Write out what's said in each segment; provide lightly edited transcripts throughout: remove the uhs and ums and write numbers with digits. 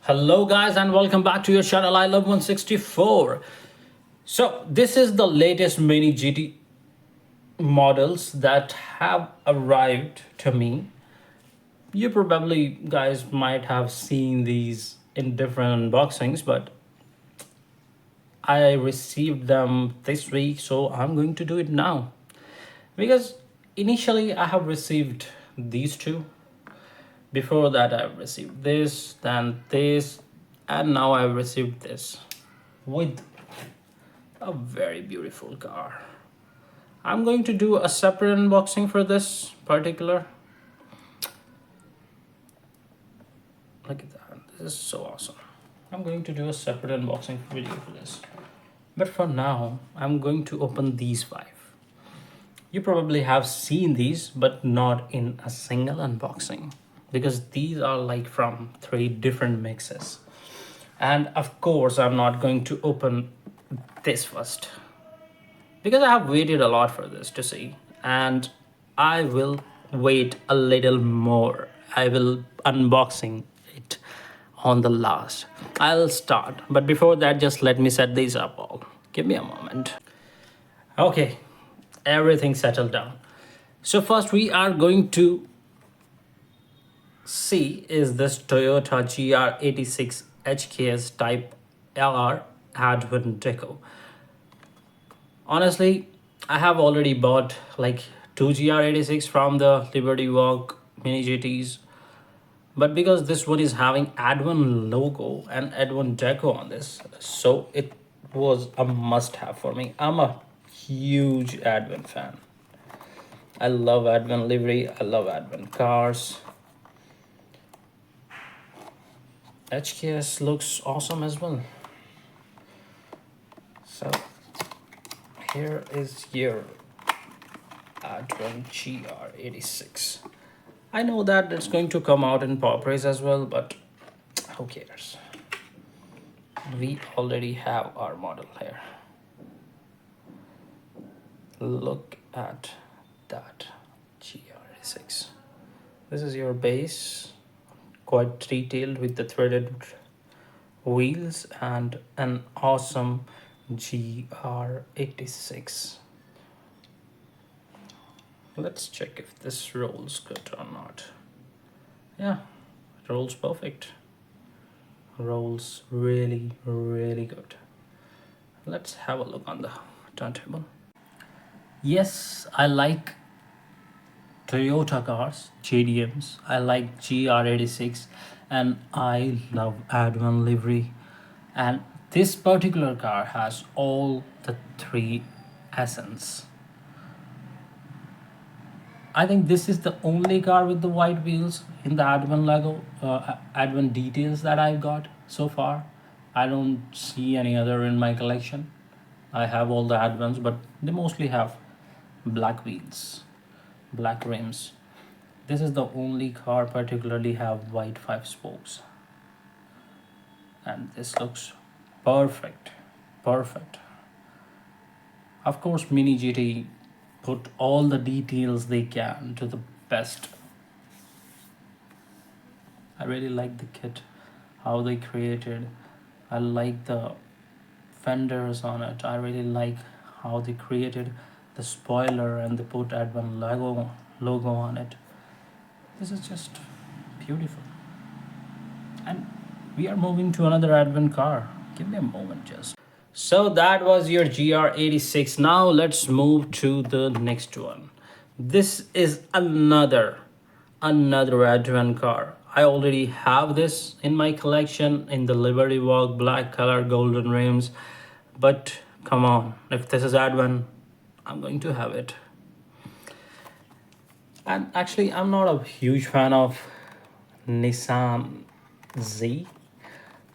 Hello guys and welcome back to your channel. I love 164. So this is the latest mini GT models that have arrived to me. You probably guys might have seen these in different unboxings, but I received them this week, so I'm going to do it now. Because initially I have received these two. Before that I've received this, then this, and now I've received this with a very beautiful car. I'm going to do a separate unboxing for this particular. Look at that, this is so awesome. I'm going to do a separate unboxing video for this. But for now, I'm going to open these 5. You probably have seen these, but not in a single unboxing, because these are like from 3 different mixes. And of course, I'm not going to open this first, because I have waited a lot for this to see, and I will wait a little more. I will unboxing it on the last. I'll start, but before that, just let me set these up all. Give me a moment. Okay, everything settled down. So first we are going to see is this Toyota GR86 HKS Type LR Advan Deco. Honestly, I have already bought like 2 GR86 from the Liberty Walk Mini GTs, but because this one is having Advan logo and Advan Deco on this, so it was a must-have for me. I'm a huge Advan fan. I love Advan livery. I love Advan cars. HKS looks awesome as well. So here is your Advan GR86. I know that it's going to come out in pop race as well, but who cares? We already have our model here. Look at that GR86. This is your base, quite detailed with the threaded wheels and an awesome GR86. Let's check if this rolls good or not. Yeah, it rolls perfect. Rolls really good. Let's have a look on the turntable. Yes, I like Toyota cars, JDMs. I like GR86 and I love Advan livery. And this particular car has all the 3 essence. I think this is the only car with the white wheels in the Advan logo, Advan details that I've got so far. I don't see any other in my collection. I have all the Advans, but they mostly have black wheels, black rims. This is the only car particularly have white 5 spokes. And this looks perfect. Of course, Mini GT put all the details they can to the best. I really like the kit, how they created. I like the fenders on it. I really like how they created the spoiler and they put Advan logo on it. This is just beautiful. And we are moving to another Advan car. Give me a moment just. So that was your GR86. Now let's move to the next one. This is another Advan car. I already have this in my collection in the Liberty Walk black color, golden rims. But come on, if this is Advan, I'm going to have it. And actually, I'm not a huge fan of Nissan Z.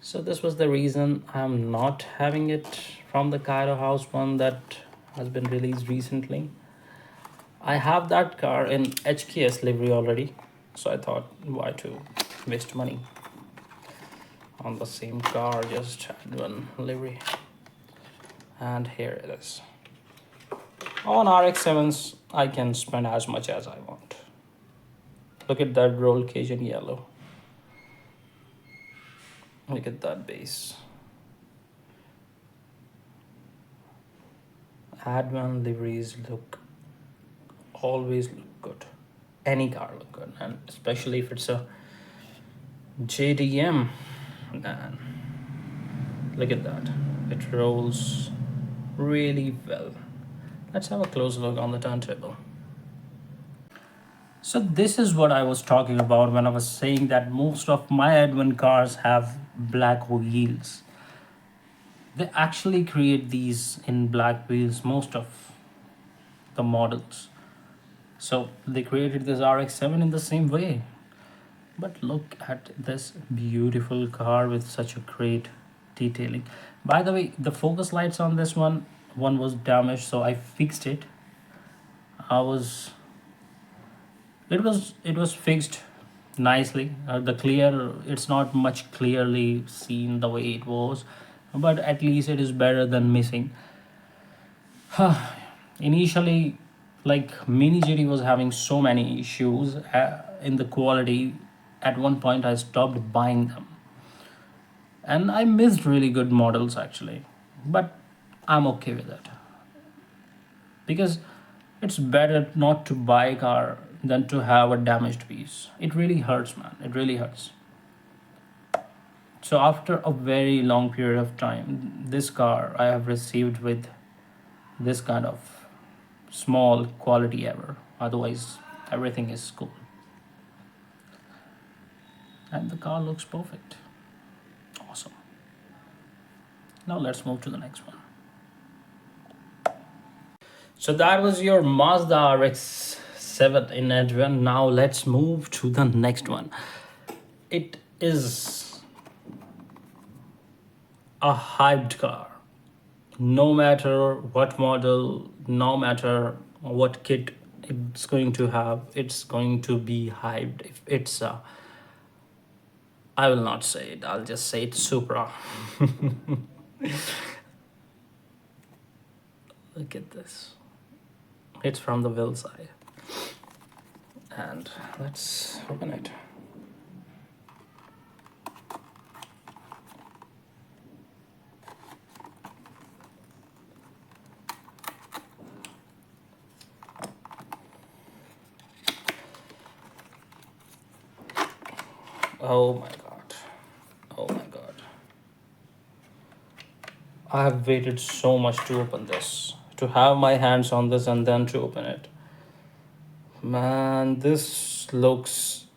So this was the reason I'm not having it from the Cairo House one that has been released recently. I have that car in HKS livery already, so I thought why to waste money on the same car, just Advan livery. And here it is. On RX-7s, I can spend as much as I want. Look at that roll cage in yellow. Look at that base. Advan liveries always look good. Any car look good, and especially if it's a JDM. Man, look at that. It rolls really well. Let's have a close look on the turntable. So this is what I was talking about when I was saying that most of my Advan cars have black wheels. They actually create these in black wheels, most of the models. So they created this RX-7 in the same way. But look at this beautiful car with such a great detailing. By the way, the focus lights on this one was damaged, so I fixed it. I was it was fixed nicely. The clear, it's not much clearly seen the way it was, but at least it is better than missing. Initially, like Mini GT was having so many issues in the quality. At one point, I stopped buying them, and I missed really good models actually. But I'm okay with it because it's better not to buy a car than to have a damaged piece. It really hurts, man. It really hurts. So after a very long period of time, this car I have received with this kind of small quality error. Otherwise, everything is cool. And the car looks perfect. Awesome. Now let's move to the next one. So that was your Mazda RX-7 in Advan. Now let's move to the next one. It is a hyped car. No matter what model, no matter what kit it's going to have, it's going to be hyped. If it's a, I will not say it, I'll just say it's Supra. Look at this. It's from the VeilSide. And let's open it. Oh my god. Oh my god. I have waited so much to open this, to have my hands on this and then to open it. Man, this looks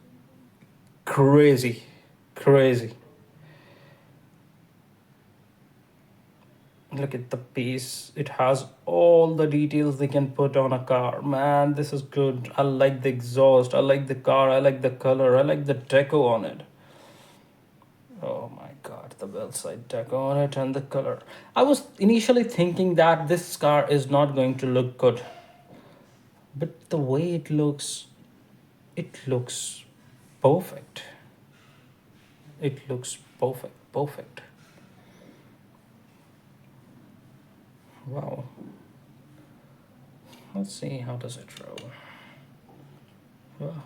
crazy. Crazy. Look at the piece. It has all the details they can put on a car. Man, this is good. I like the exhaust. I like the car. I like the color. I like the deco on it. Oh my god, the VeilSide deco on it and the color. I was initially thinking that this car is not going to look good. But the way it looks perfect. It looks perfect. Perfect. Wow. Let's see how does it roll. Wow.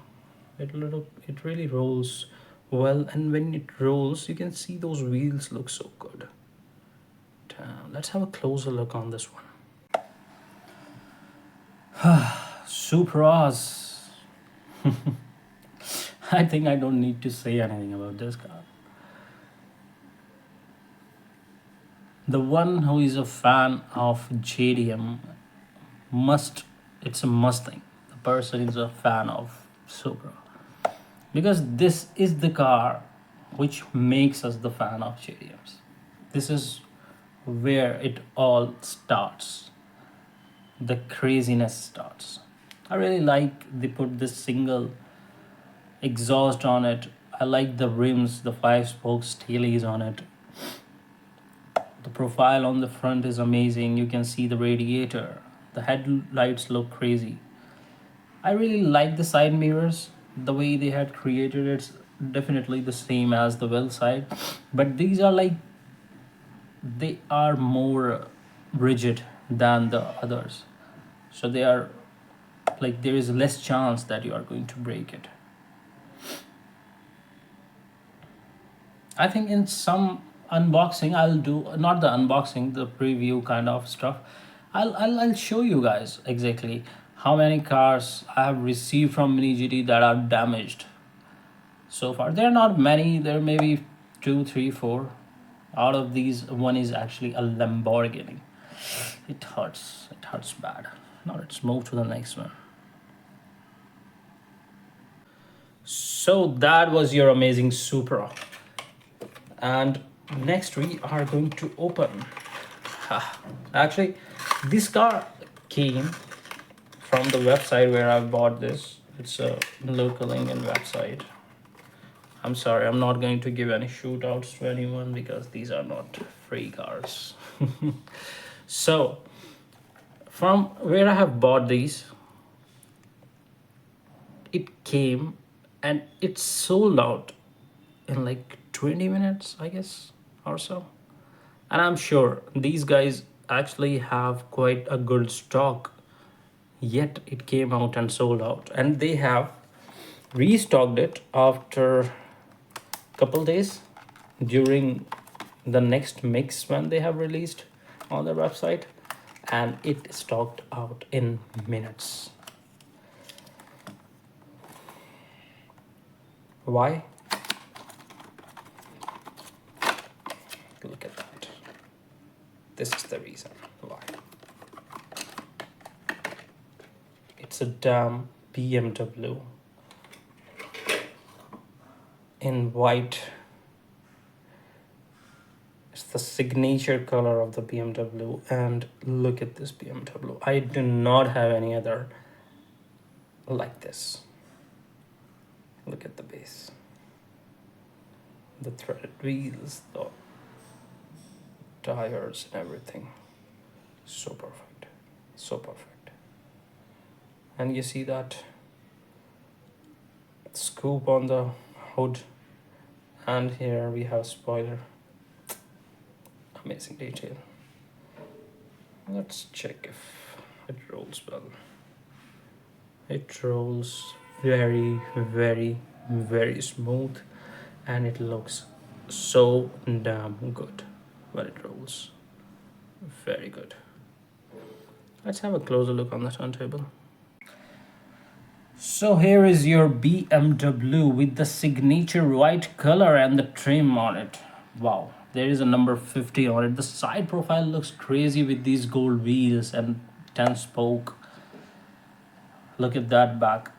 It really rolls well, and when it rolls you can see those wheels look so good. Damn. Let's have a closer look on this one. Supras. I think I don't need to say anything about this car. The one who is a fan of JDM it's a must thing. The person is a fan of Supra. Because this is the car which makes us the fan of JDMs. This is where it all starts. The craziness starts. I really like they put this single exhaust on it. I like the rims, the 5-spoke steelies on it. The profile on the front is amazing. You can see the radiator. The headlights look crazy. I really like the side mirrors. The way they had created it's definitely the same as the VeilSide. But these are like, they are more rigid than the others. So they are like, there is less chance that you are going to break it. I think in some unboxing I'll do, not the unboxing, the preview kind of stuff. I'll show you guys exactly how many cars I have received from Mini GT that are damaged so far. There are not many, there may be 2, 3, 4. Out of these, one is actually a Lamborghini. It hurts bad. Now let's move to the next one. So that was your amazing Supra. And next we are going to open. Actually, this car came from the website where I bought this. It's a local Indian website. I'm sorry, I'm not going to give any shootouts to anyone because these are not free cars. So, from where I have bought these, it came and it sold out in like 20 minutes, I guess, or so. And I'm sure these guys actually have quite a good stock, yet it came out and sold out. And they have restocked it after couple days during the next mix when they have released on their website, and it stocked out in minutes. Why? Look at that. This is the reason why. It's a damn BMW in white. It's the signature color of the BMW, and look at this BMW. I do not have any other like this. Look at the base, the threaded wheels, the tires and everything. So perfect, so perfect. And you see that scoop on the hood, and here we have spoiler. Amazing detail. Let's check if it rolls well. It rolls very, very, very smooth, and it looks so damn good when it rolls. Very good. Let's have a closer look on the turntable. So here is your BMW with the signature white color and the trim on it. Wow, there is a number 50 on it. The side profile looks crazy with these gold wheels and 10 spoke. Look at that back.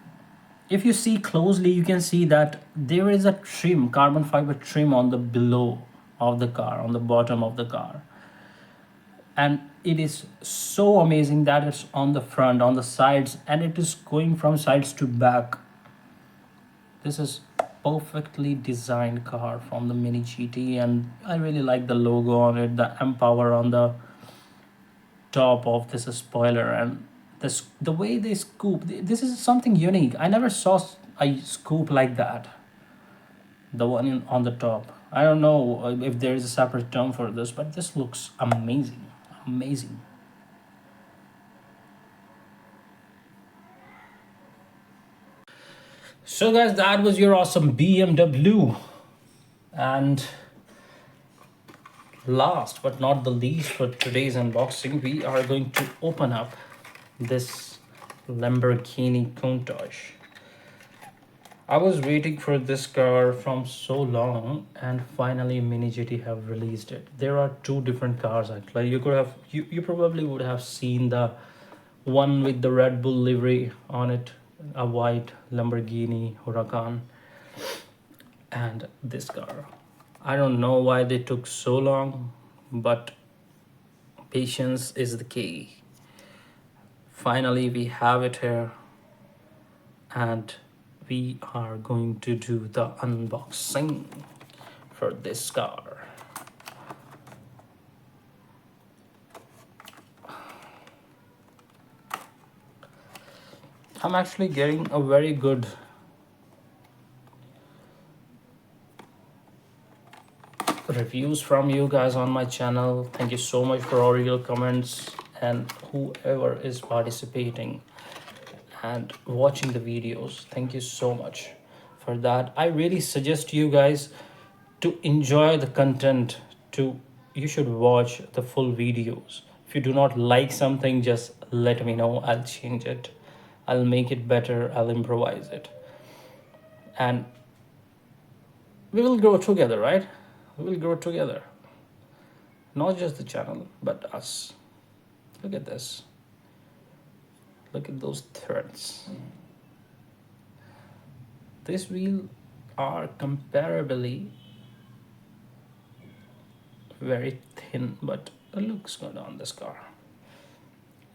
If you see closely, you can see that there is a trim, carbon fiber trim on the below of the car, on the bottom of the car. And it is so amazing that it's on the front, on the sides, and it is going from sides to back. This is perfectly designed car from the Mini GT, and I really like the logo on it, the Empower on the top of this spoiler, and the way they scoop. This is something unique. I never saw a scoop like that. The one on the top. I don't know if there is a separate term for this, but this looks amazing. Amazing. So guys, that was your awesome BMW. And last but not the least for today's unboxing, we are going to open up this Lamborghini Countach. I was waiting for this car from so long, and finally Mini GT have released it. There are two different cars actually. You probably would have seen the one with the Red Bull livery on it, a white Lamborghini Huracan, and this car. I don't know why they took so long, but patience is the key. Finally we have it here, and we are going to do the unboxing for this car. I'm actually getting a very good reviews from you guys on my channel. Thank you so much for all your comments and whoever is participating and watching the videos. Thank you so much for that. I really suggest you guys to enjoy the content, to you should watch the full videos. If you do not like something, just let me know. I'll change it, I'll make it better, I'll improvise it, and we will grow together, right? We will grow together, not just the channel but us. Look at this, look at those threads. This wheel are comparably very thin, but it looks good on this car.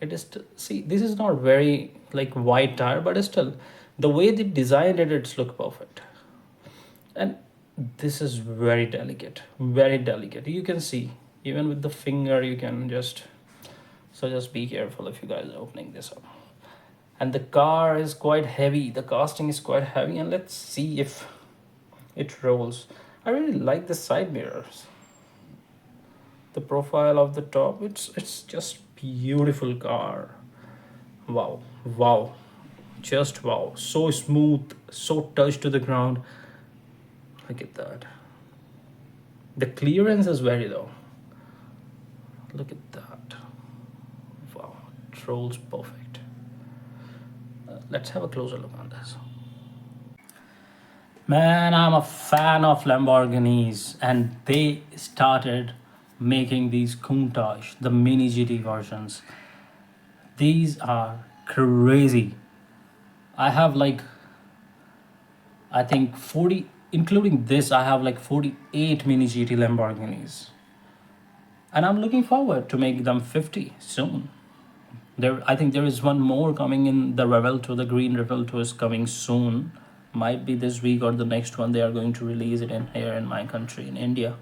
It is still, see, this is not very like wide tire, but it's still the way they designed it, it's look perfect. And this is very delicate, very delicate. You can see even with the finger, you can just, so just be careful if you guys are opening this up. And the car is quite heavy, the casting is quite heavy, and let's see if it rolls. I really like the side mirrors, the profile of the top. It's just beautiful car. Wow, wow, just wow. So smooth, so touch to the ground. Look at that. The clearance is very low. Look at that. Wow, it rolls perfect. Let's have a closer look on this. Man, I'm a fan of Lamborghinis, and they started making these Countach, the mini GT versions. These are crazy. I have like, I think 40, including this, I have like 48 mini GT Lamborghinis. And I'm looking forward to make them 50 soon. I think there is one more coming in, the Revel 2, the green Revel 2 is coming soon. Might be this week or the next one. They are going to release it in here in my country, in India.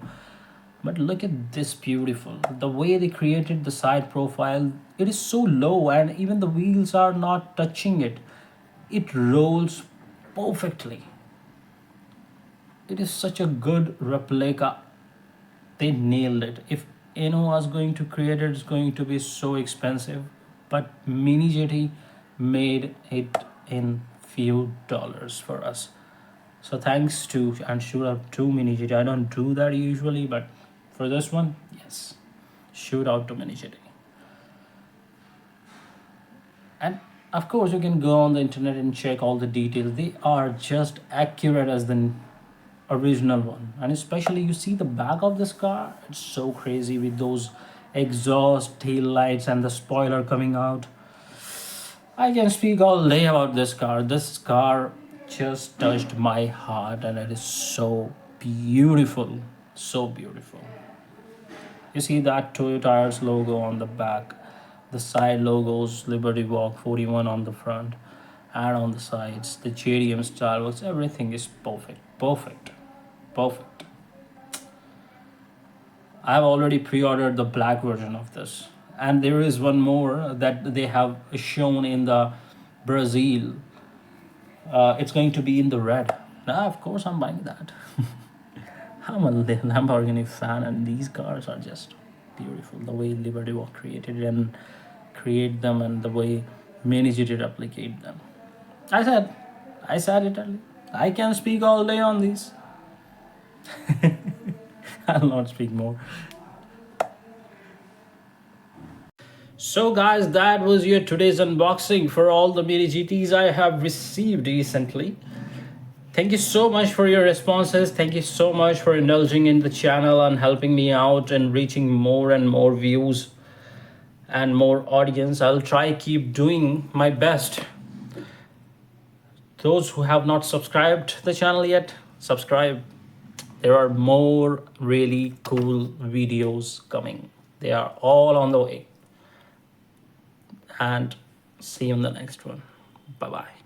But look at this, beautiful. The way they created the side profile, it is so low, and even the wheels are not touching it. It rolls perfectly. It is such a good replica. They nailed it. If anyone was going to create it, it's going to be so expensive. But Mini GT made it in few dollars for us. So thanks to, and shoot out to Mini GT. I don't do that usually, but for this one, yes, shoot out to Mini GT. And of course, you can go on the internet and check all the details. They are just accurate as the original one. And especially you see the back of this car, it's so crazy with those exhaust, tail lights, and the spoiler coming out. I can speak all day about this car. This car just touched my heart, and it is so beautiful, so beautiful. You see that Toyota Tires logo on the back, the side logos, Liberty Walk 41 on the front and on the sides, the JDM style works, everything is perfect, perfect, perfect. I have already pre-ordered the black version of this, and there is one more that they have shown in the Brazil. It's going to be in the red. Now, of course, I'm buying that. I'm a Lamborghini fan, and these cars are just beautiful. The way Liberty Walk created it and create them, and the way Mini GT replicate them. I said it earlier. I can speak all day on these. I'll not speak more. So guys, that was your today's unboxing for all the Mini GTs I have received recently. Thank you so much for your responses. Thank you so much for indulging in the channel and helping me out and reaching more and more views and more audience. I'll try keep doing my best. Those who have not subscribed to the channel yet, subscribe. There are more really cool videos coming. They are all on the way. And see you in the next one. Bye-bye.